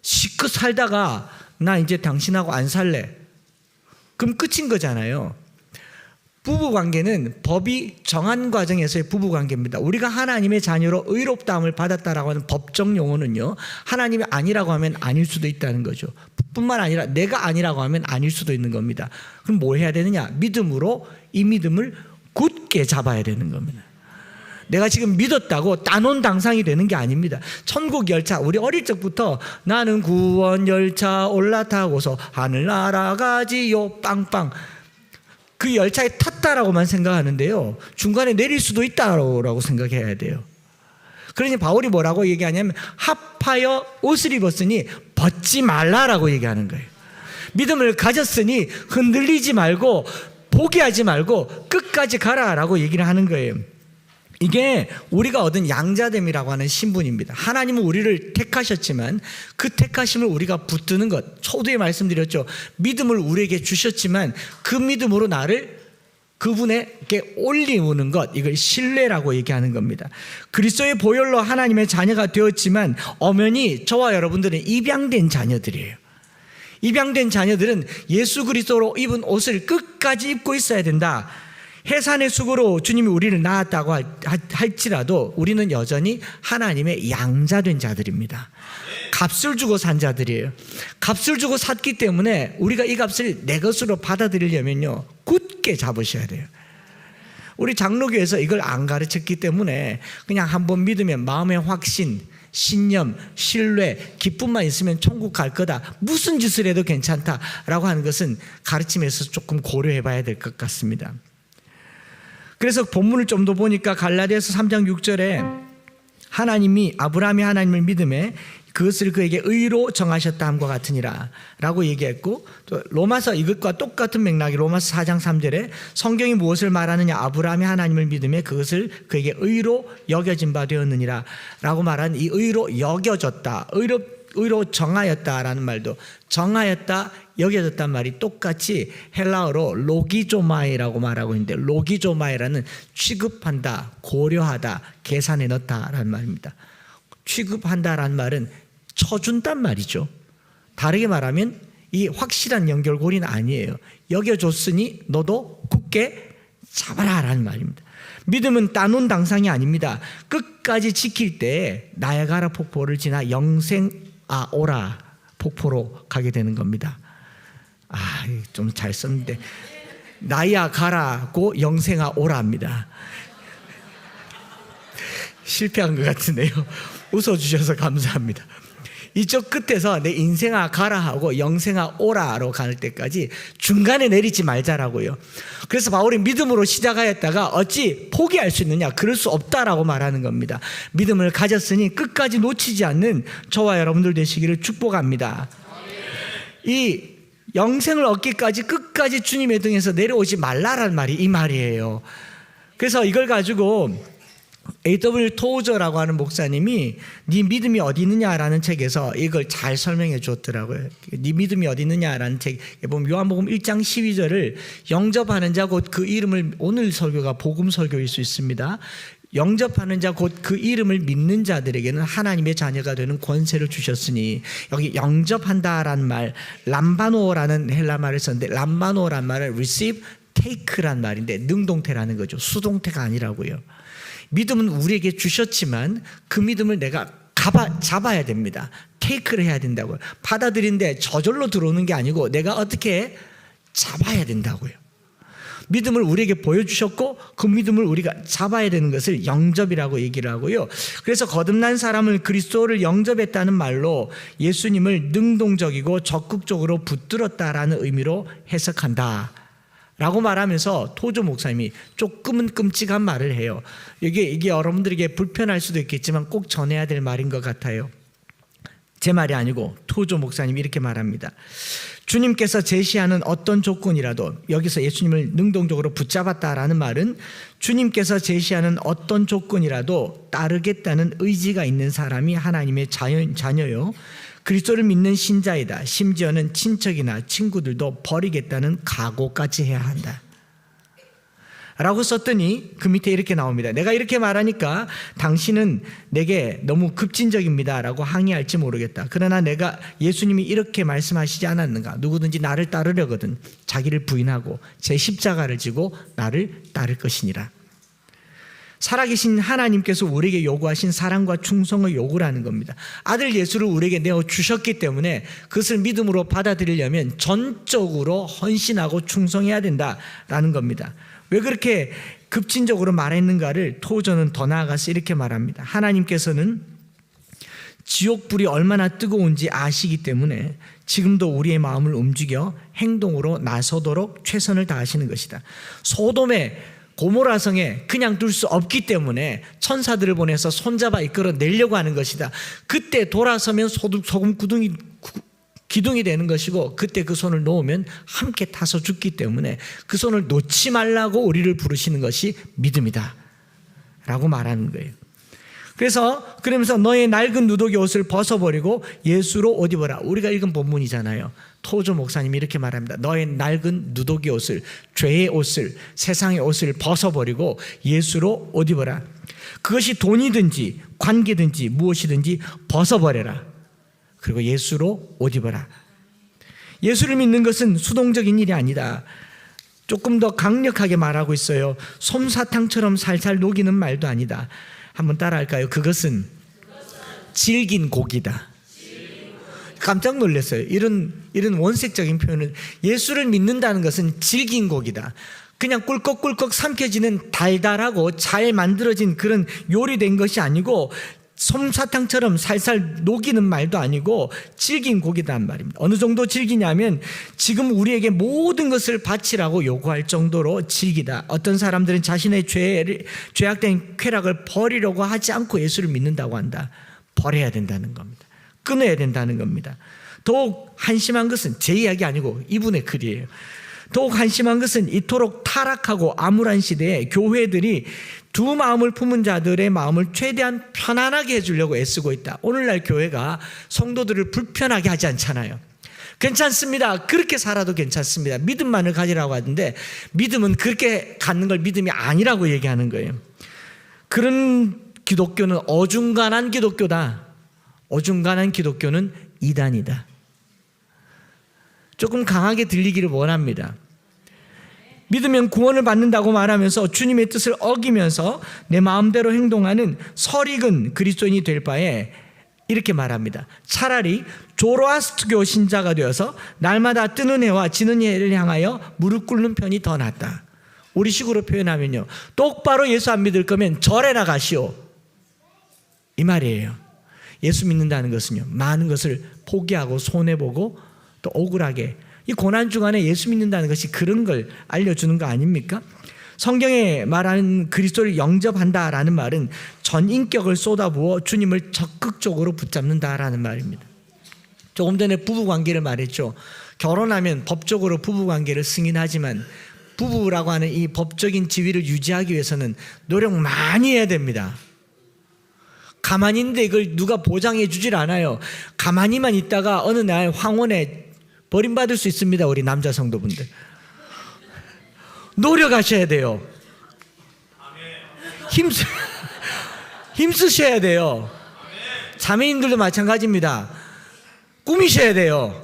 실컷 살다가 나 이제 당신하고 안 살래, 그럼 끝인 거잖아요. 부부 관계는 법이 정한 과정에서의 부부 관계입니다. 우리가 하나님의 자녀로 의롭다함을 받았다라고 하는 법적 용어는요, 하나님이 아니라고 하면 아닐 수도 있다는 거죠. 뿐만 아니라 내가 아니라고 하면 아닐 수도 있는 겁니다. 그럼 뭐 해야 되느냐? 믿음으로 이 믿음을 굳게 잡아야 되는 겁니다. 내가 지금 믿었다고 따놓은 당상이 되는 게 아닙니다. 천국 열차, 우리 어릴 적부터 나는 구원 열차 올라타고서 하늘 날아가지요 빵빵, 그 열차에 탔다라고만 생각하는데요, 중간에 내릴 수도 있다라고 생각해야 돼요. 그러니 바울이 뭐라고 얘기하냐면 합하여 옷을 입었으니 벗지 말라라고 얘기하는 거예요. 믿음을 가졌으니 흔들리지 말고 포기하지 말고 끝까지 가라라고 얘기를 하는 거예요. 이게 우리가 얻은 양자됨이라고 하는 신분입니다. 하나님은 우리를 택하셨지만 그 택하심을 우리가 붙드는 것, 초두에 말씀드렸죠. 믿음을 우리에게 주셨지만 그 믿음으로 나를 그분에게 올리우는 것, 이걸 신뢰라고 얘기하는 겁니다. 그리스도의 보혈로 하나님의 자녀가 되었지만 엄연히 저와 여러분들은 입양된 자녀들이에요. 입양된 자녀들은 예수 그리스도로 입은 옷을 끝까지 입고 있어야 된다. 해산의 수고로 주님이 우리를 낳았다고 할지라도 우리는 여전히 하나님의 양자된 자들입니다. 값을 주고 산 자들이에요. 값을 주고 샀기 때문에 우리가 이 값을 내 것으로 받아들이려면요, 굳게 잡으셔야 돼요. 우리 장로교에서 이걸 안 가르쳤기 때문에 그냥 한번 믿으면 마음의 확신, 신념, 신뢰, 기쁨만 있으면 천국 갈 거다, 무슨 짓을 해도 괜찮다라고 하는 것은 가르침에서 조금 고려해 봐야 될 것 같습니다. 그래서 본문을 좀 더 보니까 갈라디아서 3장 6절에 하나님이 아브라함이 하나님을 믿음에 그것을 그에게 의로 정하셨다 함과 같으니라 라고 얘기했고, 또 로마서 이것과 똑같은 맥락이 로마서 4장 3절에 성경이 무엇을 말하느냐, 아브라함이 하나님을 믿음에 그것을 그에게 의로 여겨진 바 되었느니라 라고 말한 이 의로 여겨졌다, 의로 정하였다라는 말도, 정하였다, 여겨졌단 말이 똑같이 헬라어로 로기조마이라고 말하고 있는데, 로기조마이라는 취급한다, 고려하다, 계산에 넣다라는 말입니다. 취급한다라는 말은 쳐준단 말이죠. 다르게 말하면 이 확실한 연결고리는 아니에요. 여겨줬으니 너도 굳게 잡아라라는 말입니다. 믿음은 따놓은 당상이 아닙니다. 끝까지 지킬 때 나야가라 폭포를 지나 영생아오라 폭포로 가게 되는 겁니다. 좀 잘 썼는데 나야가라고 영생아오라입니다. 실패한 것 같은데요. 웃어주셔서 감사합니다. 이쪽 끝에서 내 인생아 가라 하고 영생아 오라로 갈 때까지 중간에 내리지 말자라고요. 그래서 바울이 믿음으로 시작하였다가 어찌 포기할 수 있느냐, 그럴 수 없다라고 말하는 겁니다. 믿음을 가졌으니 끝까지 놓치지 않는 저와 여러분들 되시기를 축복합니다. 이 영생을 얻기까지 끝까지 주님의 등에서 내려오지 말라라는 말이 이 말이에요. 그래서 이걸 가지고 A.W. 토저라고 하는 목사님이 네 믿음이 어디 있느냐라는 책에서 이걸 잘 설명해 줬더라고요. 네 믿음이 어디 있느냐라는 책에 보면 요한복음 1장 12절을 영접하는 자 곧 그 이름을, 오늘 설교가 복음 설교일 수 있습니다. 영접하는 자 곧 그 이름을 믿는 자들에게는 하나님의 자녀가 되는 권세를 주셨으니, 여기 영접한다라는 말, 람바노라는 헬라 말을 썼는데, 람바노라는 말은 receive, take란 말인데 능동태라는 거죠. 수동태가 아니라고요. 믿음은 우리에게 주셨지만 그 믿음을 내가 잡아야 됩니다. 테이크를 해야 된다고요. 받아들인데 저절로 들어오는 게 아니고 내가 어떻게 잡아야 된다고요. 믿음을 우리에게 보여주셨고 그 믿음을 우리가 잡아야 되는 것을 영접이라고 얘기를 하고요. 그래서 거듭난 사람을 그리스도를 영접했다는 말로 예수님을 능동적이고 적극적으로 붙들었다라는 의미로 해석한다 라고 말하면서 토조 목사님이 조금은 끔찍한 말을 해요. 이게 여러분들에게 불편할 수도 있겠지만 꼭 전해야 될 말인 것 같아요. 제 말이 아니고 토조 목사님이 이렇게 말합니다. 주님께서 제시하는 어떤 조건이라도, 여기서 예수님을 능동적으로 붙잡았다라는 말은 주님께서 제시하는 어떤 조건이라도 따르겠다는 의지가 있는 사람이 하나님의 자녀요, 그리스도를 믿는 신자이다. 심지어는 친척이나 친구들도 버리겠다는 각오까지 해야 한다 라고 썼더니 그 밑에 이렇게 나옵니다. 내가 이렇게 말하니까 당신은 내게 너무 급진적입니다 라고 항의할지 모르겠다. 그러나 내가 예수님이 이렇게 말씀하시지 않았는가? 누구든지 나를 따르려거든 자기를 부인하고 제 십자가를 지고 나를 따를 것이니라. 살아계신 하나님께서 우리에게 요구하신 사랑과 충성의 요구를 하는 겁니다. 아들 예수를 우리에게 내어주셨기 때문에 그것을 믿음으로 받아들이려면 전적으로 헌신하고 충성해야 된다라는 겁니다. 왜 그렇게 급진적으로 말했는가를 토저는 더 나아가서 이렇게 말합니다. 하나님께서는 지옥불이 얼마나 뜨거운지 아시기 때문에 지금도 우리의 마음을 움직여 행동으로 나서도록 최선을 다하시는 것이다. 소돔의 고모라성에 그냥 둘 수 없기 때문에 천사들을 보내서 손잡아 이끌어내려고 하는 것이다. 그때 돌아서면 소금 기둥이 되는 것이고 그때 그 손을 놓으면 함께 타서 죽기 때문에 그 손을 놓지 말라고 우리를 부르시는 것이 믿음이다 라고 말하는 거예요. 그러면서 너의 낡은 누더기 옷을 벗어버리고 예수로 옷 입어라. 우리가 읽은 본문이잖아요. 토조 목사님이 이렇게 말합니다. 너의 낡은 누더기 옷을, 죄의 옷을, 세상의 옷을 벗어버리고 예수로 옷 입어라. 그것이 돈이든지 관계든지 무엇이든지 벗어버려라. 그리고 예수로 옷 입어라. 예수를 믿는 것은 수동적인 일이 아니다. 조금 더 강력하게 말하고 있어요. 솜사탕처럼 살살 녹이는 말도 아니다. 한번 따라할까요? 그것은 질긴 고기다. 깜짝 놀랐어요. 이런 원색적인 표현은 예수를 믿는다는 것은 질긴 고기다. 그냥 꿀꺽꿀꺽 삼켜지는 달달하고 잘 만들어진 그런 요리된 것이 아니고 솜사탕처럼 살살 녹이는 말도 아니고 질긴 고기다는 말입니다. 어느 정도 질기냐면 지금 우리에게 모든 것을 바치라고 요구할 정도로 질기다. 어떤 사람들은 자신의 죄악된 쾌락을 버리려고 하지 않고 예수를 믿는다고 한다. 버려야 된다는 겁니다. 끊어야 된다는 겁니다. 더욱 한심한 것은 제 이야기 아니고 이분의 글이에요. 더욱 한심한 것은 이토록 타락하고 암울한 시대에 교회들이 두 마음을 품은 자들의 마음을 최대한 편안하게 해주려고 애쓰고 있다. 오늘날 교회가 성도들을 불편하게 하지 않잖아요. 괜찮습니다. 그렇게 살아도 괜찮습니다. 믿음만을 가지라고 하는데 믿음은 그렇게 갖는 걸 믿음이 아니라고 얘기하는 거예요. 그런 기독교는 어중간한 기독교다. 어중간한 기독교는 이단이다. 조금 강하게 들리기를 원합니다. 믿으면 구원을 받는다고 말하면서 주님의 뜻을 어기면서 내 마음대로 행동하는 설익은 그리스도인이 될 바에 이렇게 말합니다. 차라리 조로아스트교 신자가 되어서 날마다 뜨는 해와 지는 해를 향하여 무릎 꿇는 편이 더 낫다. 우리식으로 표현하면요, 똑바로 예수 안 믿을 거면 절에 나가시오, 이 말이에요. 예수 믿는다는 것은요, 많은 것을 포기하고 손해보고 또 억울하게, 이 고난 중간에 예수 믿는다는 것이 그런 걸 알려주는 거 아닙니까? 성경에 말하는 그리스도를 영접한다라는 말은 전 인격을 쏟아부어 주님을 적극적으로 붙잡는다라는 말입니다. 조금 전에 부부관계를 말했죠. 결혼하면 법적으로 부부관계를 승인하지만 부부라고 하는 이 법적인 지위를 유지하기 위해서는 노력 많이 해야 됩니다. 가만히 있는데 이걸 누가 보장해 주질 않아요. 가만히만 있다가 어느 날 황혼에 버림받을 수 있습니다. 우리 남자 성도분들 노력하셔야 돼요. 힘쓰셔야 돼요. 자매님들도 마찬가지입니다. 꾸미셔야 돼요.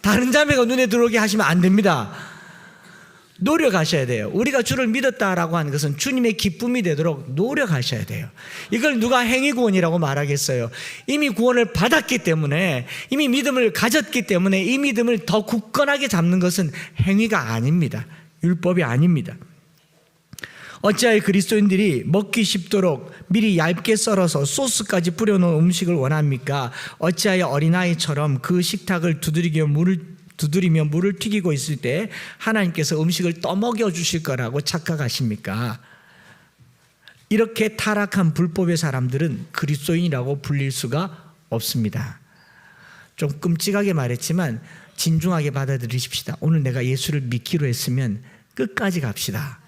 다른 자매가 눈에 들어오게 하시면 안 됩니다. 노력하셔야 돼요. 우리가 주를 믿었다라고 하는 것은 주님의 기쁨이 되도록 노력하셔야 돼요. 이걸 누가 행위구원이라고 말하겠어요? 이미 구원을 받았기 때문에, 이미 믿음을 가졌기 때문에 이 믿음을 더 굳건하게 잡는 것은 행위가 아닙니다. 율법이 아닙니다. 어찌하여 그리스도인들이 먹기 쉽도록 미리 얇게 썰어서 소스까지 뿌려놓은 음식을 원합니까? 어찌하여 어린아이처럼 그 식탁을 두드리며 물을 튀기고 있을 때 하나님께서 음식을 떠먹여 주실 거라고 착각하십니까? 이렇게 타락한 불법의 사람들은 그리스도인이라고 불릴 수가 없습니다. 좀 끔찍하게 말했지만 진중하게 받아들이십시다. 오늘 내가 예수를 믿기로 했으면 끝까지 갑시다.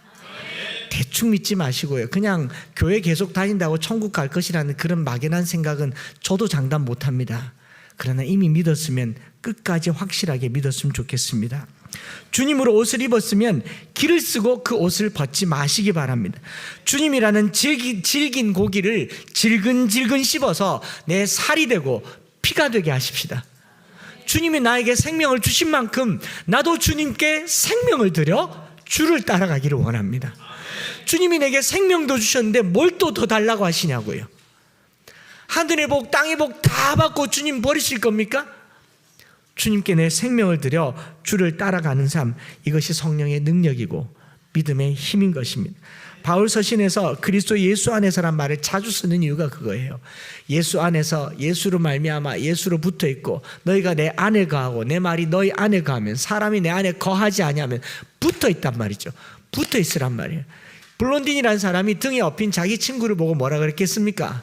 대충 믿지 마시고요. 그냥 교회 계속 다닌다고 천국 갈 것이라는 그런 막연한 생각은 저도 장담 못합니다. 그러나 이미 믿었으면 끝까지 확실하게 믿었으면 좋겠습니다. 주님으로 옷을 입었으면 기를 쓰고 그 옷을 벗지 마시기 바랍니다. 주님이라는 질긴 고기를 질근질근 씹어서 내 살이 되고 피가 되게 하십시다. 주님이 나에게 생명을 주신 만큼 나도 주님께 생명을 드려 주를 따라가기를 원합니다. 주님이 내게 생명도 주셨는데 뭘 또 더 달라고 하시냐고요. 하늘의 복 땅의 복 다 받고 주님 버리실 겁니까? 주님께 내 생명을 드려 주를 따라가는 삶, 이것이 성령의 능력이고 믿음의 힘인 것입니다. 바울 서신에서 그리스도 예수 안에서란 말을 자주 쓰는 이유가 그거예요. 예수 안에서, 예수로 말미암아 예수로 붙어 있고 너희가 내 안에 거하고 내 말이 너희 안에 거하면, 사람이 내 안에 거하지 아니하면 붙어 있단 말이죠. 붙어 있으란 말이에요. 블론딘이라는 사람이 등에 업힌 자기 친구를 보고 뭐라 그랬겠습니까?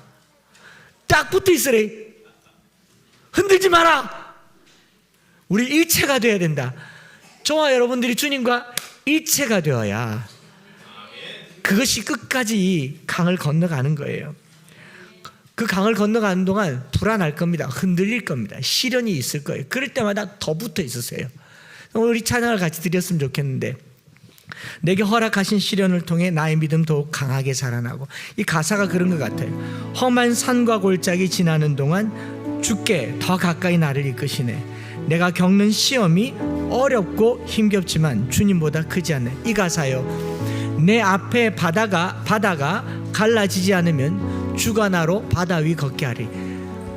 딱 붙어 있으래. 흔들지 마라. 우리 일체가 되어야 된다. 저와 여러분들이 주님과 일체가 되어야 그것이 끝까지 강을 건너가는 거예요. 그 강을 건너가는 동안 불안할 겁니다. 흔들릴 겁니다. 시련이 있을 거예요. 그럴 때마다 더 붙어 있으세요. 우리 찬양을 같이 드렸으면 좋겠는데, 내게 허락하신 시련을 통해 나의 믿음 더욱 강하게 자라나고, 이 가사가 그런 것 같아요. 험한 산과 골짜기 지나는 동안 주께 더 가까이 나를 이끄시네. 내가 겪는 시험이 어렵고 힘겹지만 주님보다 크지 않네. 이 가사요. 내 앞에 바다가 갈라지지 않으면 주가 나로 바다 위 걷게 하리.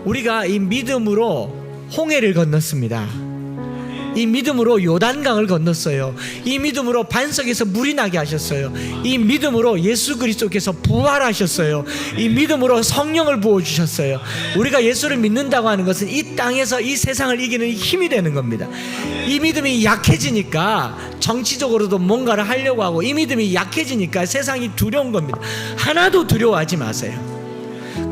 우리가 이 믿음으로 홍해를 건넜습니다. 이 믿음으로 요단강을 건넜어요. 이 믿음으로 반석에서 물이 나게 하셨어요. 이 믿음으로 예수 그리스도께서 부활하셨어요. 이 믿음으로 성령을 부어주셨어요. 우리가 예수를 믿는다고 하는 것은 이 땅에서 이 세상을 이기는 힘이 되는 겁니다. 이 믿음이 약해지니까 정치적으로도 뭔가를 하려고 하고, 이 믿음이 약해지니까 세상이 두려운 겁니다. 하나도 두려워하지 마세요.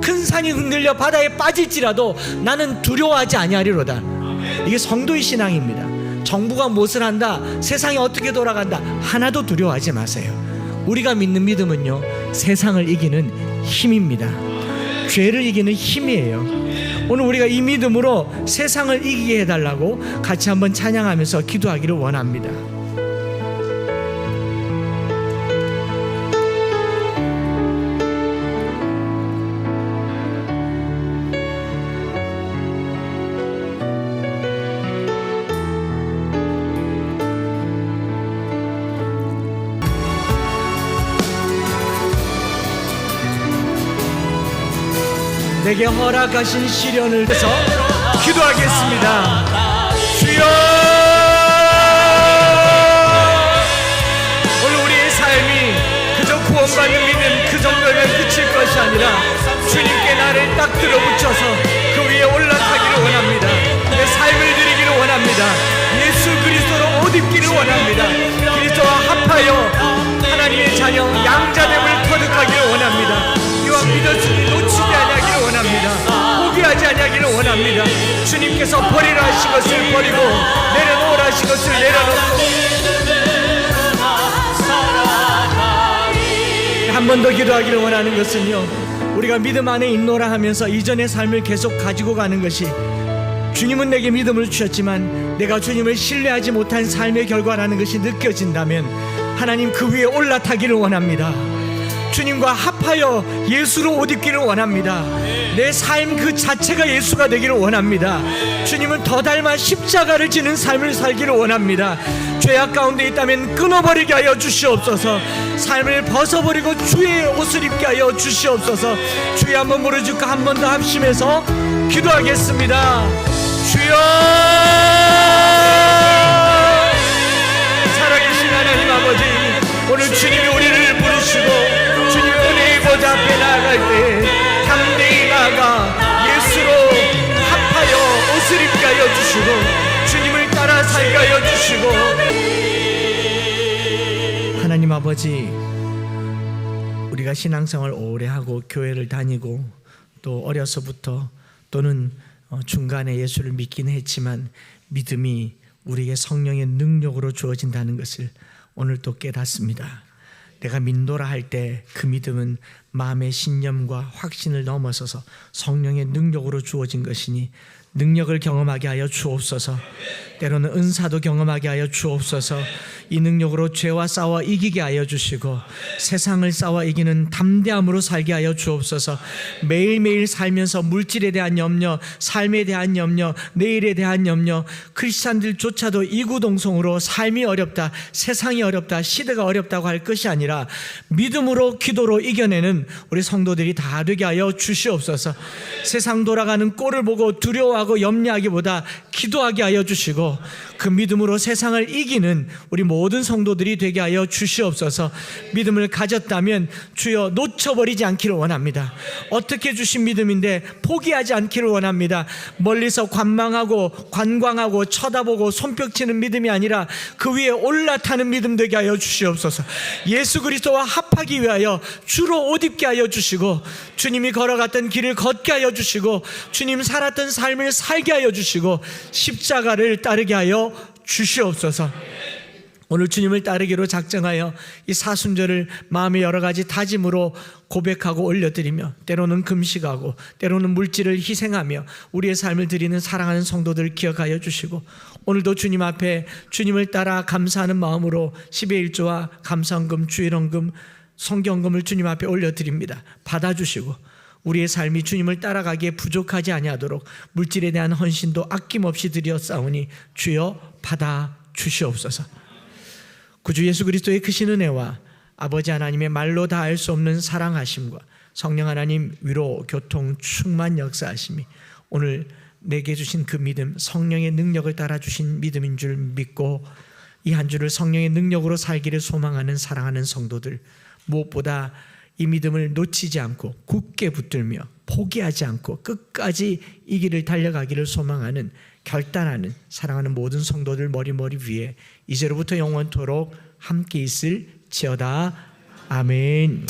큰 산이 흔들려 바다에 빠질지라도 나는 두려워하지 아니하리로다. 이게 성도의 신앙입니다. 정부가 무엇을 한다, 세상이 어떻게 돌아간다, 하나도 두려워하지 마세요. 우리가 믿는 믿음은요, 세상을 이기는 힘입니다. 죄를 이기는 힘이에요. 오늘 우리가 이 믿음으로 세상을 이기게 해달라고 같이 한번 찬양하면서 기도하기를 원합니다. 내게 허락하신 시련을 위해서 기도하겠습니다. 주여, 오늘 우리의 삶이 그저 구원받는 믿음 그 정도면 끝일 것이 아니라 주님께 나를 딱 들어붙여서 그 위에 올라타기를 원합니다. 내 삶을 드리기를 원합니다. 예수 그리스도로 옷 입기를 원합니다. 그리스도와 합하여 하나님의 자녀 양자됨을 거듭하기를 원합니다. 이와 믿었으니 놓치지 아니하기를 원합니다. 포기하지 아니하기를 원합니다. 주님께서 버리라 하신 것을 버리고 내려놓으라 하신 것을 내려놓고, 한 번 더 기도하기를 원하는 것은요, 우리가 믿음 안에 있노라 하면서 이전의 삶을 계속 가지고 가는 것이, 주님은 내게 믿음을 주셨지만 내가 주님을 신뢰하지 못한 삶의 결과라는 것이 느껴진다면 하나님 그 위에 올라타기를 원합니다. 주님과 합하여 예수로 옷 입기를 원합니다. 내 삶 그 자체가 예수가 되기를 원합니다. 주님을 더 닮아 십자가를 지는 삶을 살기를 원합니다. 죄악 가운데 있다면 끊어버리게 하여 주시옵소서. 삶을 벗어버리고 주의 옷을 입게 하여 주시옵소서. 주여, 한번 부르짖고 한 번 더 합심해서 기도하겠습니다. 주여, 살아계신 하나님 아버지, 오늘 주님이 우리를 부르시고 주님의 은혜의 보좌 앞에 나아갈 때 담대히 나아가 예수로 합하여 옷을 입게 하여 주시고 주님을 따라 살게 하여 주시고, 하나님 아버지, 우리가 신앙생활 오래 하고 교회를 다니고 또 어려서부터 또는 중간에 예수를 믿긴 했지만 믿음이 우리에게 성령의 능력으로 주어진다는 것을 오늘 또 깨닫습니다. 내가 믿노라 할 때 그 믿음은 마음의 신념과 확신을 넘어서서 성령의 능력으로 주어진 것이니 능력을 경험하게 하여 주옵소서. 때로는 은사도 경험하게 하여 주옵소서. 이 능력으로 죄와 싸워 이기게 하여 주시고 세상을 싸워 이기는 담대함으로 살게 하여 주옵소서. 매일매일 살면서 물질에 대한 염려, 삶에 대한 염려, 내일에 대한 염려, 크리스찬들조차도 이구동성으로 삶이 어렵다, 세상이 어렵다, 시대가 어렵다고 할 것이 아니라 믿음으로 기도로 이겨내는 우리 성도들이 다 되게 하여 주시옵소서. 세상 돌아가는 꼴을 보고 두려워하고 염려하기보다 기도하게 하여 주시고 그 믿음으로 세상을 이기는 우리 모든 성도들이 되게 하여 주시옵소서. 믿음을 가졌다면 주여 놓쳐버리지 않기를 원합니다. 어떻게 주신 믿음인데 포기하지 않기를 원합니다. 멀리서 관망하고 관광하고 쳐다보고 손뼉치는 믿음이 아니라 그 위에 올라타는 믿음 되게 하여 주시옵소서. 예수 그리스도와 합하기 위하여 주로 옷 입게 하여 주시고 주님이 걸어갔던 길을 걷게 하여 주시고 주님 살았던 삶을 살게 하여 주시고 십자가를 따르게 하여 주시옵소서. 오늘 주님을 따르기로 작정하여 이 사순절을 마음의 여러 가지 다짐으로 고백하고 올려드리며 때로는 금식하고 때로는 물질을 희생하며 우리의 삶을 드리는 사랑하는 성도들 기억하여 주시고 오늘도 주님 앞에 주님을 따라 감사하는 마음으로 10의 1조와 감사헌금, 주일헌금, 성경금을 주님 앞에 올려드립니다. 받아주시고 우리의 삶이 주님을 따라가기에 부족하지 아니하도록 물질에 대한 헌신도 아낌없이 드렸사오니 주여 받아 주시옵소서. 구주 예수 그리스도의 크신 은혜와 아버지 하나님의 말로 다 알 수 없는 사랑하심과 성령 하나님 위로 교통 충만 역사하심이 오늘 내게 주신 그 믿음, 성령의 능력을 따라 주신 믿음인 줄 믿고 이 한 주를 성령의 능력으로 살기를 소망하는 사랑하는 성도들, 무엇보다 이 믿음을 놓치지 않고 굳게 붙들며 포기하지 않고 끝까지 이 길을 달려가기를 소망하는 결단하는 사랑하는 모든 성도들 머리 위에 이제로부터 영원토록 함께 있을지어다. 아멘.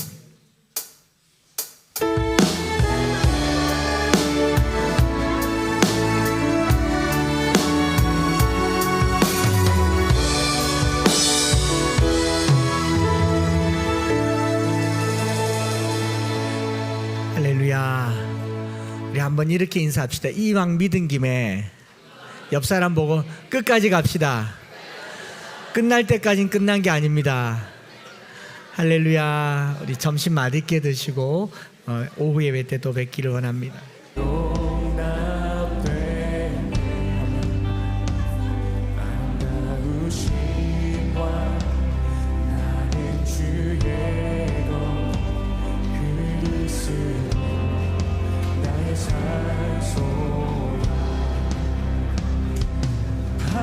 할렐루야. 우리 한번 이렇게 인사합시다. 이왕 믿은 김에 옆 사람 보고 끝까지 갑시다. 끝날 때까지는 끝난 게 아닙니다. 할렐루야. 우리 점심 맛있게 드시고 오후 예배 때 또 뵙기를 원합니다.